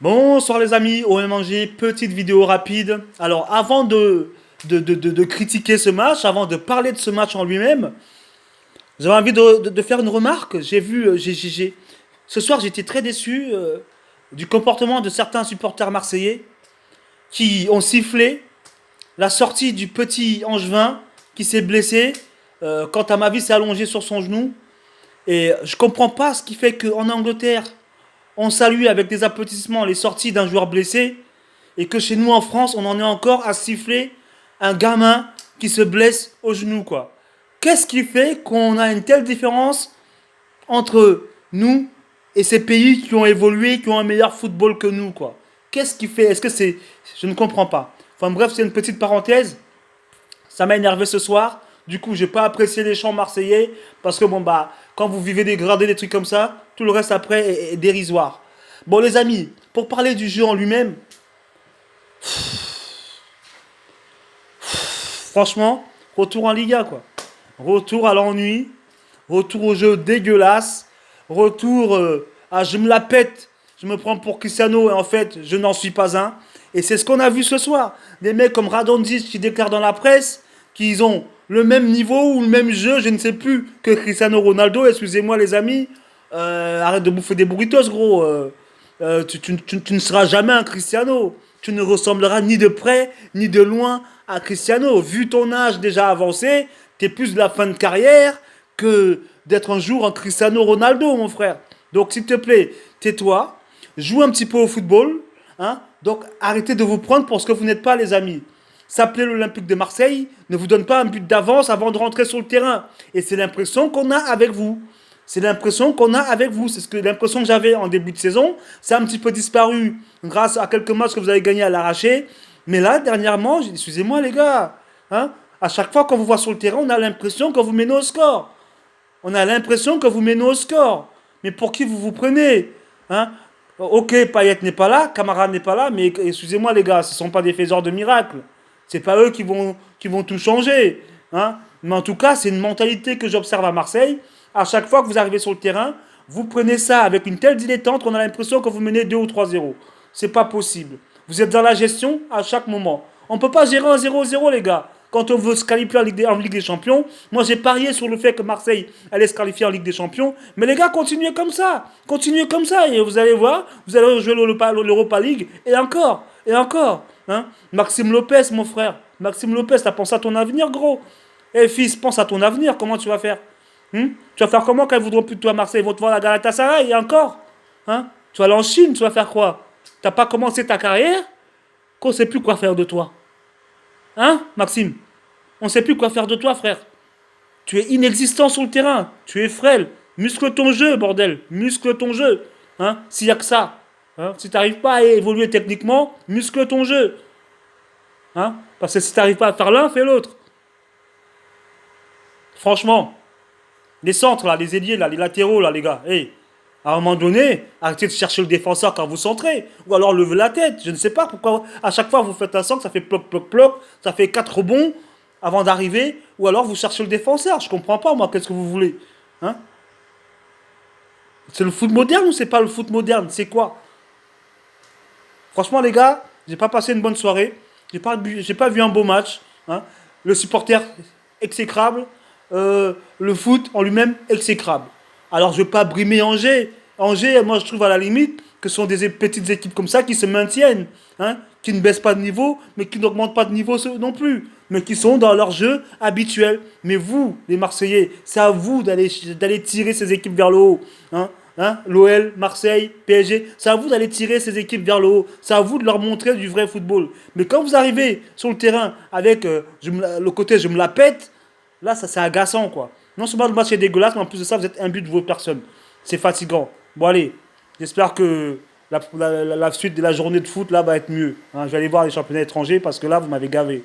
Bonsoir les amis, on va manger, petite vidéo rapide. Alors avant de critiquer ce match, avant de parler de ce match en lui-même, j'avais envie de faire une remarque. J'ai vu, ce soir j'étais très déçu du comportement de certains supporters marseillais qui ont sifflé la sortie du petit Angevin qui s'est blessé quand Amavi s'est allongé sur son genou. Et je comprends pas ce qui fait qu'en Angleterre, on salue avec des applaudissements les sorties d'un joueur blessé et que chez nous en France, on en est encore à siffler un gamin qui se blesse au genou, quoi. Qu'est-ce qui fait qu'on a une telle différence entre nous et ces pays qui ont évolué, qui ont un meilleur football que nous, quoi? Qu'est-ce qui fait? Est-ce que c'est... Je ne comprends pas. Enfin bref, c'est une petite parenthèse. Ça m'a énervé ce soir. Du coup, j'ai pas apprécié les chants marseillais parce que bon bah quand vous vivez dégradé des trucs comme ça, tout le reste après est dérisoire. Bon les amis, pour parler du jeu en lui-même, franchement, retour en Liga quoi. Retour à l'ennui, retour au jeu dégueulasse, retour à je me la pète, je me prends pour Cristiano et en fait je n'en suis pas un. Et c'est ce qu'on a vu ce soir. Des mecs comme Radonjic qui déclarent dans la presse qu'ils ont le même niveau ou le même jeu, je ne sais plus, que Cristiano Ronaldo. Excusez-moi les amis, arrête de bouffer des burritos gros. Tu ne seras jamais un Cristiano. Tu ne ressembleras ni de près ni de loin à Cristiano. Vu ton âge déjà avancé, tu es plus de la fin de carrière que d'être un jour un Cristiano Ronaldo, mon frère. Donc, s'il te plaît, tais-toi, joue un petit peu au football. Hein. Donc, arrêtez de vous prendre pour ce que vous n'êtes pas, les amis. S'appeler l'Olympique de Marseille ne vous donne pas un but d'avance avant de rentrer sur le terrain. Et c'est l'impression qu'on a avec vous. C'est l'impression qu'on a avec vous. C'est ce que l'impression que j'avais en début de saison. Ça a un petit peu disparu grâce à quelques matchs que vous avez gagnés à l'arraché. Mais là, dernièrement, excusez-moi les gars, hein, à chaque fois qu'on vous voit sur le terrain, on a l'impression que vous menez au score. On a l'impression que vous menez au score. Mais pour qui vous vous prenez, hein? Ok, Payet n'est pas là, Camara n'est pas là, mais excusez-moi les gars, ce ne sont pas des faiseurs de miracles. C'est pas eux qui vont tout changer. Hein. Mais en tout cas, c'est une mentalité que j'observe à Marseille. À chaque fois que vous arrivez sur le terrain, vous prenez ça avec une telle dilettante qu'on a l'impression que vous menez 2 ou 3-0. C'est pas possible. Vous êtes dans la gestion à chaque moment. On ne peut pas gérer un 0-0, les gars. Quand on veut se qualifier en Ligue des Champions, moi j'ai parié sur le fait que Marseille allait se qualifier en Ligue des Champions. Mais les gars, continuez comme ça. Continuez comme ça. Et vous allez voir, vous allez jouer l'Europa League. Et encore. Et encore. Hein. Maxime Lopez, mon frère. Maxime Lopez, t'as pensé à ton avenir, gros. Eh fils, pense à ton avenir. Comment tu vas faire? Tu vas faire comment quand ils voudront plus de toi à Marseille? Ils vont te voir à la Galatasaray et encore. Hein. Tu vas aller en Chine, tu vas faire quoi? T'as pas commencé ta carrière qu'on sait plus quoi faire de toi. Hein, Maxime? On ne sait plus quoi faire de toi, frère. Tu es inexistant sur le terrain. Tu es frêle. Muscle ton jeu, bordel. Muscle ton jeu. Hein, s'il n'y a que ça. Hein, si tu n'arrives pas à évoluer techniquement, muscle ton jeu. Hein, parce que si tu n'arrives pas à faire l'un, fais l'autre. Franchement, les centres, là, les ailiers, là, les latéraux, là, les gars. Hey, à un moment donné, arrêtez de chercher le défenseur quand vous centrez. Ou alors levez la tête. Je ne sais pas pourquoi à chaque fois vous faites un centre, ça fait ploc, ploc, ploc. Ça fait 4 rebonds avant d'arriver. Ou alors vous cherchez le défenseur. Je comprends pas, moi, qu'est-ce que vous voulez. Hein. C'est le foot moderne ou c'est pas le foot moderne? C'est quoi? Franchement, les gars, j'ai pas passé une bonne soirée. J'ai pas vu un beau match. Hein. Le supporter exécrable. Le foot en lui-même exécrable. Alors je ne veux pas brimer Angers. Angers, moi je trouve à la limite que ce sont des petites équipes comme ça qui se maintiennent, hein, qui ne baissent pas de niveau, mais qui n'augmentent pas de niveau non plus, mais qui sont dans leur jeu habituel. Mais vous, les Marseillais, c'est à vous d'aller tirer ces équipes vers le haut. Hein. Hein, l'OL, Marseille, PSG, c'est à vous d'aller tirer ces équipes vers le haut. C'est à vous de leur montrer du vrai football. Mais quand vous arrivez sur le terrain avec le côté je me la pète, là, ça c'est agaçant, quoi. Non seulement le match est dégueulasse, mais en plus de ça, vous êtes imbu de vos personnes. C'est fatigant. Bon, allez, j'espère que la suite de la journée de foot, là, va être mieux. Hein, je vais aller voir les championnats étrangers parce que là, vous m'avez gavé.